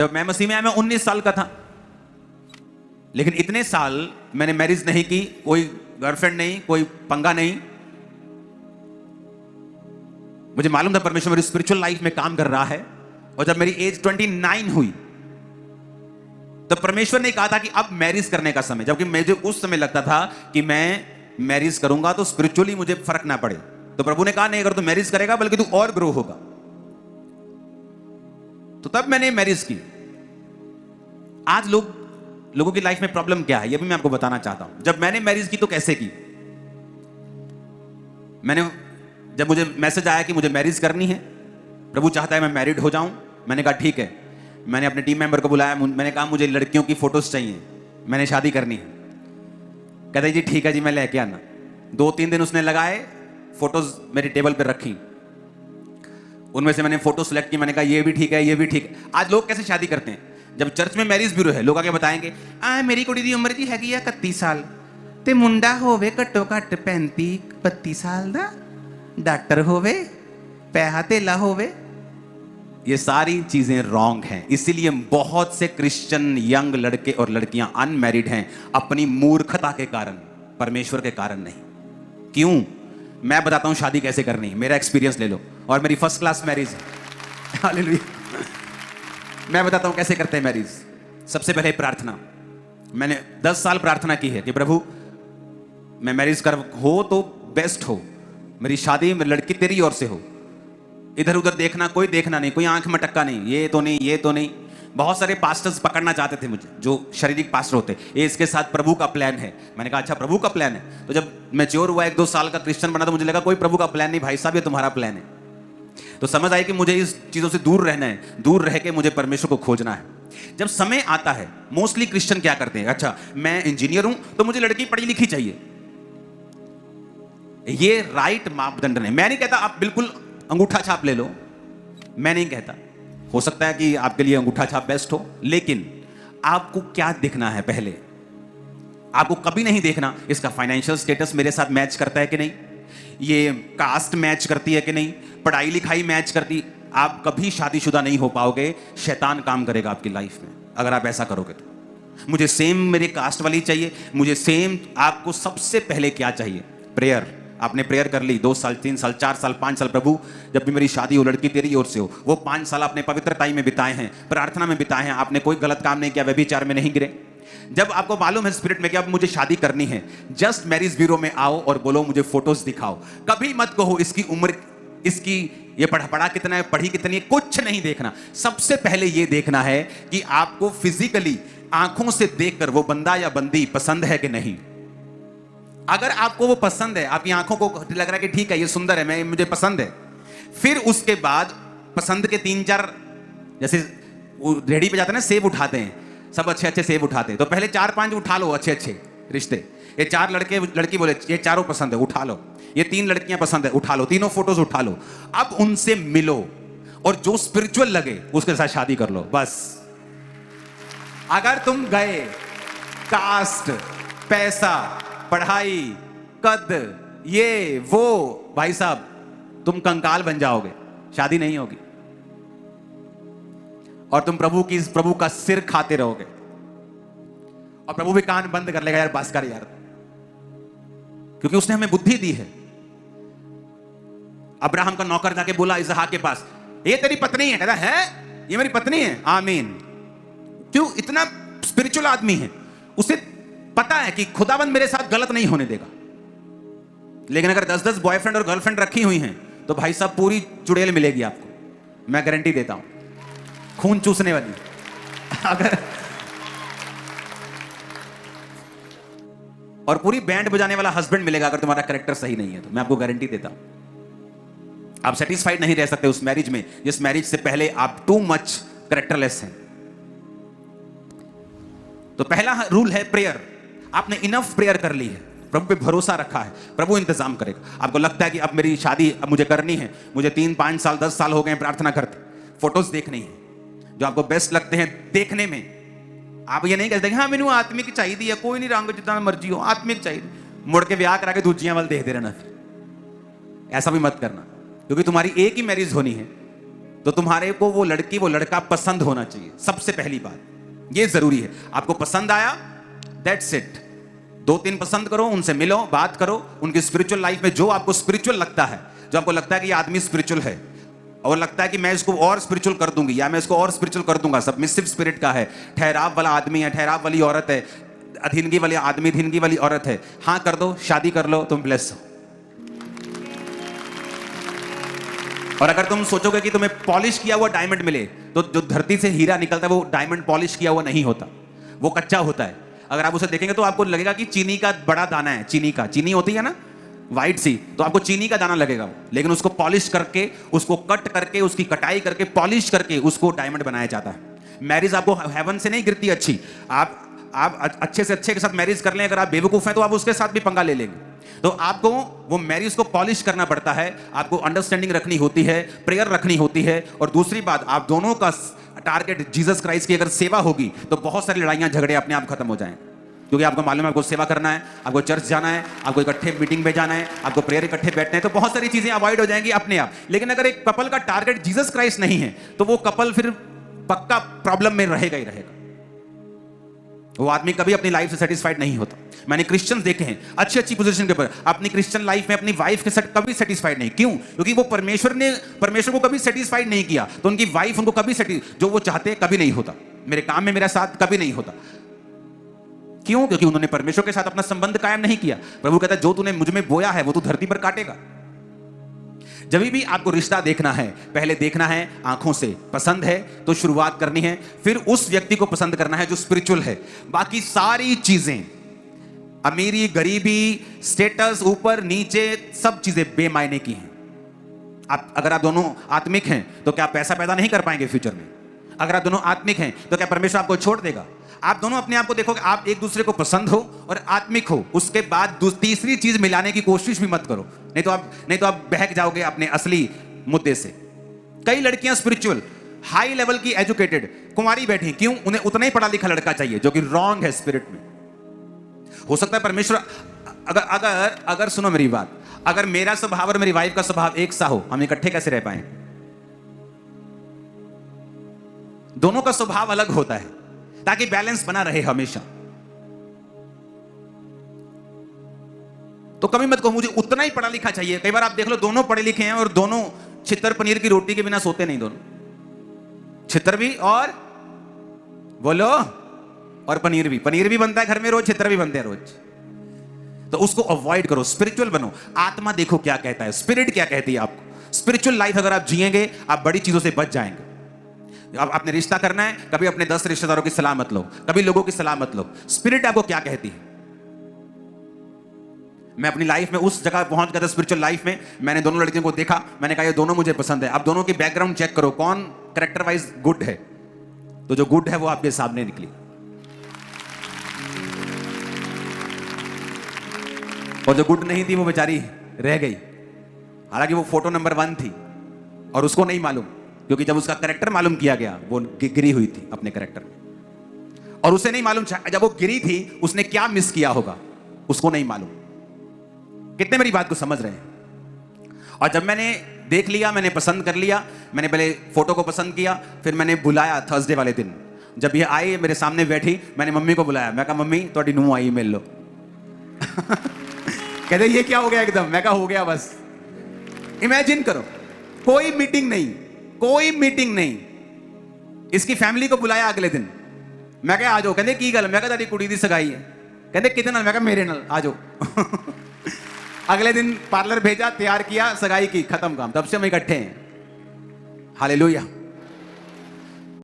जब मैं मसीह में आया मैं 19 साल का था, लेकिन इतने साल मैंने मैरिज नहीं की, कोई गर्लफ्रेंड नहीं, कोई पंगा नहीं। मुझे मालूम था परमेश्वर मेरी स्पिरिचुअल लाइफ में काम कर रहा है। और जब मेरी एज 29 हुई तो परमेश्वर ने कहा था कि अब मैरिज करने का समय, जबकि मुझे उस समय लगता था कि मैं मैरिज करूंगा तो स्पिरिचुअली मुझे फर्क ना पड़े। तो प्रभु ने कहा नहीं, अगर तू मैरिज करेगा बल्कि तू और ग्रो होगा। तो तब मैंने मैरिज की। आज लोगों की लाइफ में प्रॉब्लम क्या है, यह भी मैं आपको बताना चाहता हूं। जब मैंने मैरिज की तो कैसे की, जब मुझे मैसेज आया कि मुझे मैरिज करनी है, प्रभु चाहता है मैं मैरिड हो जाऊं, मैंने कहा ठीक है। मैंने अपने टीम मेंबर को बुलाया, मैंने कहा मुझे लड़कियों की फोटोज चाहिए, मैंने शादी करनी है। कहते जी ठीक है जी, मैं लेके आना। 2-3 दिन उसने लगाए, फोटोज मेरी टेबल पर रखी। उनमें से मैंने फोटो सिलेक्ट की, मैंने कहा ये भी ठीक है, ये भी ठीक है। आज लोग कैसे शादी करते हैं, जब चर्च में मैरिज ब्यूरो है, लोग आके बताएंगे मेरी कुड़ी दी उम्र जी हैगी 31 साल ते मुंडा होवे घट्टो घट्ट 35-32 साल दा, डॉक्टर होवे, पैसा तेला होवे। ये सारी चीजें रॉन्ग हैं। इसीलिए बहुत से क्रिश्चियन यंग लड़के और लड़कियां अनमैरिड हैं, अपनी मूर्खता के कारण, परमेश्वर के कारण नहीं। क्यों? मैं बताता हूं शादी कैसे करनी है, मेरा एक्सपीरियंस ले लो। और मेरी फर्स्ट क्लास मैरिज है, हालेलुया। मैं बताता हूं कैसे करते हैं मैरिज। सबसे पहले प्रार्थना। मैंने 10 साल प्रार्थना की है कि प्रभु मैं मैरिज कर हो तो बेस्ट हो, मेरी शादी मेरी लड़की तेरी ओर से हो, इधर उधर देखना, कोई देखना नहीं, कोई आंख मटक्का नहीं, ये तो नहीं, ये तो नहीं। बहुत सारे पास्टर्स पकड़ना चाहते थे मुझे, जो शारीरिक पास्टर होते, ये इसके साथ प्रभु का प्लान है। मैंने कहा अच्छा प्रभु का प्लान है। तो जब मैच्योर हुआ, 1-2 साल का क्रिश्चियन बना, तो मुझे लगा कोई प्रभु का प्लान नहीं भाई साहब, ये तुम्हारा प्लान है। तो समझ आई कि मुझे इस चीजों से दूर रहना है, दूर रह के मुझे परमेश्वर को खोजना है। जब समय आता है, मोस्टली क्रिश्चियन क्या करते हैं, अच्छा मैं इंजीनियर हूं तो मुझे लड़की पढ़ी लिखी चाहिए। ये राइट मापदंड नहीं। मैं नहीं कहता आप बिल्कुल अंगूठा छाप ले लो, मैं नहीं कहता, हो सकता है कि आपके लिए अंगूठा छाप बेस्ट हो, लेकिन आपको क्या देखना है, पहले आपको कभी नहीं देखना इसका फाइनेंशियल स्टेटस मेरे साथ मैच करता है कि नहीं, ये कास्ट मैच करती है कि नहीं, पढ़ाई लिखाई मैच करती। आप कभी शादीशुदा नहीं हो पाओगे, शैतान काम करेगा आपकी लाइफ में अगर आप ऐसा करोगे तो। मुझे सेम मेरे कास्ट वाली चाहिए, मुझे सेम। आपको सबसे पहले क्या चाहिए? प्रेयर। आपने प्रेयर कर ली 2 साल, 3 साल, 4 साल, 5 साल, प्रभु जब भी मेरी शादी हो लड़की तेरी ओर से हो। वो 5 साल आपने पवित्रताई में बिताए हैं, प्रार्थना में बिताए हैं, आपने कोई गलत काम नहीं किया, व्यभिचार में नहीं गिरे। जब आपको मालूम है स्पिरिट में कि अब मुझे शादी करनी है, जस्ट मैरिज ब्यूरो में आओ और बोलो मुझे फोटोज दिखाओ। कभी मत कहो इसकी उम्र, इसकी ये पढ़ा कितना है, पढ़ी कितनी है, कुछ नहीं देखना। सबसे पहले ये देखना है कि आपको फिजिकली आंखों से देखकर वो बंदा या बंदी पसंद है कि नहीं। अगर आपको वो पसंद है, आपकी आंखों को लग रहा है कि ठीक है ये सुंदर है, मुझे पसंद है, फिर उसके बाद पसंद के 3-4, जैसे रेडी पे जाते हैं ना, सेब उठाते हैं, सब अच्छे अच्छे सेब उठाते हैं, तो पहले 4-5 उठा लो अच्छे अच्छे रिश्ते। ये 4 लड़की बोले ये चारों पसंद है, उठा लो। ये 3 लड़कियां पसंद है, उठा लो, तीनों फोटोज उठा लो। अब उनसे मिलो और जो स्पिरिचुअल लगे उसके साथ शादी कर लो, बस। अगर तुम गए कास्ट, पैसा, पढ़ाई, कद, ये वो, भाई साहब तुम कंकाल बन जाओगे, शादी नहीं होगी और तुम प्रभु का सिर खाते रहोगे। और प्रभु भी कान बंद कर लेगा, यार बस कर यार, क्योंकि उसने हमें बुद्धि दी है। अब्राहम का नौकर जाके बोला इसहाक के पास, ये तेरी पत्नी है? कहता है ये मेरी पत्नी है। आमीन। क्यों? इतना स्पिरिचुअल आदमी है, उसे पता है कि खुदाबंद मेरे साथ गलत नहीं होने देगा। लेकिन अगर 10-10 बॉयफ्रेंड और गर्लफ्रेंड रखी हुई हैं तो भाई साहब पूरी चुड़ैल मिलेगी आपको, मैं गारंटी देता हूं, खून चूसने वाली। अगर और पूरी बैंड बजाने वाला हस्बैंड मिलेगा अगर तुम्हारा कैरेक्टर सही नहीं है तो, मैं आपको गारंटी देता हूं। आप सेटिस्फाइड नहीं रह सकते उस मैरिज में जिस मैरिज से पहले आप टू मच कैरेक्टरलेस हैं। तो पहला रूल है प्रेयर। आपने इनफ प्रेयर कर ली है, प्रभु पे भरोसा रखा है, प्रभु इंतजाम करेगा। आपको लगता है कि अब मेरी शादी अब मुझे करनी है, मुझे 3-5 साल 10 साल हो गए प्रार्थना करते, फोटोज देखनी है जो आपको बेस्ट लगते हैं देखने में। आप ये नहीं कहते हाँ मैंने आत्मिक चाहिए, कोई नहीं रंग जितना मर्जी हो, आत्मिक चाहिए, मुड़ के ब्याह करा के दूजियां वाल देखते रहना। फिर ऐसा भी मत करना, क्योंकि तुम्हारी एक ही मैरिज होनी है। तो तुम्हारे को वो लड़की वो लड़का पसंद होना चाहिए। सबसे पहली बात ये जरूरी है। आपको पसंद आया, दैट्स इट। 2-3 पसंद करो, उनसे मिलो, बात करो, उनकी स्पिरिचुअल लाइफ में जो आपको स्पिरिचुअल लगता है, जो आपको लगता है कि ये आदमी स्पिरिचुअल है और लगता है कि मैं इसको और स्पिरिचुअल कर दूंगी या मैं इसको और स्पिरिचुअल कर दूंगा, सबमिसिव स्पिरिट का है, ठहराव वाला आदमी है, ठहराव वाली औरत है, अधीनगी वाले आदमी, अधीनगी वाली औरत है, हाँ कर दो, शादी कर लो, तुम ब्लेस हो। और अगर तुम सोचोगे कि तुम्हें पॉलिश किया हुआ डायमंड मिले, तो जो धरती से हीरा निकलता है वो डायमंड पॉलिश किया हुआ नहीं होता, वो कच्चा होता है। अगर आप उसे देखेंगे तो आपको लगेगा कि चीनी का बड़ा दाना है, चीनी होती है ना वाइट सी, तो आपको चीनी का दाना लगेगा, लेकिन उसको पॉलिश करके, उसको कट करके, उसकी कटाई करके, पॉलिश करके उसको डायमंड बनाया जाता है। मैरिज आपको हेवन से नहीं गिरती अच्छी, आप अच्छे से अच्छे के साथ मैरिज कर लें, अगर आप बेवकूफ हैं तो आप उसके साथ भी पंगा ले लेंगे। तो आपको वो मैरिज को पॉलिश करना पड़ता है, आपको अंडरस्टैंडिंग रखनी होती है, प्रेयर रखनी होती है, और दूसरी बात आप दोनों का टारगेट जीसस क्राइस्ट की अगर सेवा होगी तो बहुत सारी लड़ाइयां झगड़े अपने आप खत्म हो जाएं, क्योंकि आपको मालूम है आपको सेवा करना है, आपको चर्च जाना है, आपको इकट्ठे मीटिंग में जाना है, आपको प्रेयर इकट्ठे बैठना है, तो बहुत सारी चीजें अवॉइड हो जाएंगी अपने आप। लेकिन अगर एक कपल का टारगेट जीसस क्राइस्ट नहीं है तो वो कपल फिर पक्का प्रॉब्लम में रहेगा ही रहेगा। वो आदमी कभी अपनी लाइफ से सेटिस्फाइड नहीं होता। मैंने क्रिश्चियंस देखे हैं अच्छी पोजीशन के ऊपर, अपनी क्रिश्चियन लाइफ में अपनी वाइफ के साथ कभी सेटिस्फाइड नहीं। क्यों? क्योंकि वो परमेश्वर को कभी सेटिस्फाइड नहीं किया, तो उनकी वाइफ उनको कभी जो वो चाहते कभी नहीं होता। मेरे काम में मेरा साथ कभी नहीं होता। क्यों? क्योंकि उन्होंने परमेश्वर के साथ अपना संबंध कायम नहीं किया। प्रभु कहता है जो तूने मुझ में बोया है वो तू धरती पर काटेगा। जब भी आपको रिश्ता देखना है, पहले देखना है आंखों से, पसंद है तो शुरुआत करनी है, फिर उस व्यक्ति को पसंद करना है जो स्पिरिचुअल है। बाकी सारी चीजें, अमीरी गरीबी, स्टेटस, ऊपर नीचे, सब चीजें बेमायने की हैं। अगर आप दोनों आत्मिक हैं तो क्या पैसा पैदा नहीं कर पाएंगे फ्यूचर में? अगर आप दोनों आत्मिक हैं तो क्या परमेश्वर आपको छोड़ देगा? आप दोनों अपने आप को देखोगे, आप एक दूसरे को पसंद हो और आत्मिक हो, उसके बाद तीसरी चीज मिलाने की कोशिश भी मत करो, नहीं तो आप बहक जाओगे अपने असली मुद्दे से। कई लड़कियां स्पिरिचुअल, हाई लेवल की एजुकेटेड, कुंवारी बैठी, क्यों? उन्हें उतना ही पढ़ा लिखा लड़का चाहिए, जो कि रॉन्ग है स्पिरिट में। हो सकता है परमेश्वर अगर सुनो मेरी बात, अगर मेरा स्वभाव और मेरी वाइफ का स्वभाव एक सा हो, हम इकट्ठे कैसे रह पाए? दोनों का स्वभाव अलग होता है ताकि बैलेंस बना रहे हमेशा। तो कभी मत कहो मुझे उतना ही पढ़ा लिखा चाहिए। कई बार आप देख लो दोनों पढ़े लिखे हैं और दोनों छितर पनीर की रोटी के बिना सोते नहीं। दोनों छितर भी और बोलो और पनीर भी बनता है घर में रोज, छितर भी बनते हैं रोज। तो उसको अवॉइड करो, स्पिरिचुअल बनो। आत्मा देखो क्या कहता है, स्पिरिट क्या कहती है आपको। स्पिरिचुअल लाइफ अगर आप जिएंगे आप बड़ी चीजों से बच जाएंगे। अब आपने रिश्ता करना है, कभी अपने 10 रिश्तेदारों की सलाह मत लो, कभी लोगों की सलाह मत लो। स्पिरिट आपको क्या कहती है? मैं अपनी लाइफ में उस जगह पहुंच गया था स्पिरिचुअल लाइफ में, मैंने दोनों लड़कियों को देखा, मैंने कहा ये दोनों मुझे पसंद है। अब दोनों की बैकग्राउंड चेक करो, कौन कैरेक्टर वाइज गुड है, तो जो गुड है वो आपके सामने निकली, और जो गुड नहीं थी वो बेचारी रह गई। हालांकि वो फोटो नंबर 1 थी और उसको नहीं मालूम, क्योंकि जब उसका कैरेक्टर मालूम किया गया वो गिरी हुई थी अपने कैरेक्टर में, और उसे नहीं मालूम जब वो गिरी थी उसने क्या मिस किया होगा, उसको नहीं मालूम। कितने मेरी बात को समझ रहे हैं? और जब मैंने देख लिया, मैंने पसंद कर लिया, मैंने पहले फोटो को पसंद किया, फिर मैंने बुलाया थर्सडे वाले दिन। जब ये आई मेरे सामने बैठी, मैंने मम्मी को बुलाया, मैं कहा मम्मी थोड़ी नूंह आई, मिल लो। कहते ये क्या हो गया एकदम? मैं कहा हो गया बस। इमेजिन करो, कोई मीटिंग नहीं। इसकी फैमिली को बुलाया अगले दिन, मैं कहा आ जाओ। कहते की गल? मैं कहा तेरी कुड़ी दी सगाई है। कहते कितने नाल? मैं कहा मेरे नाल, आ जाओ। अगले दिन पार्लर भेजा, तैयार किया, सगाई की, खत्म काम। तब से हम इकट्ठे हैं। हालेलुया।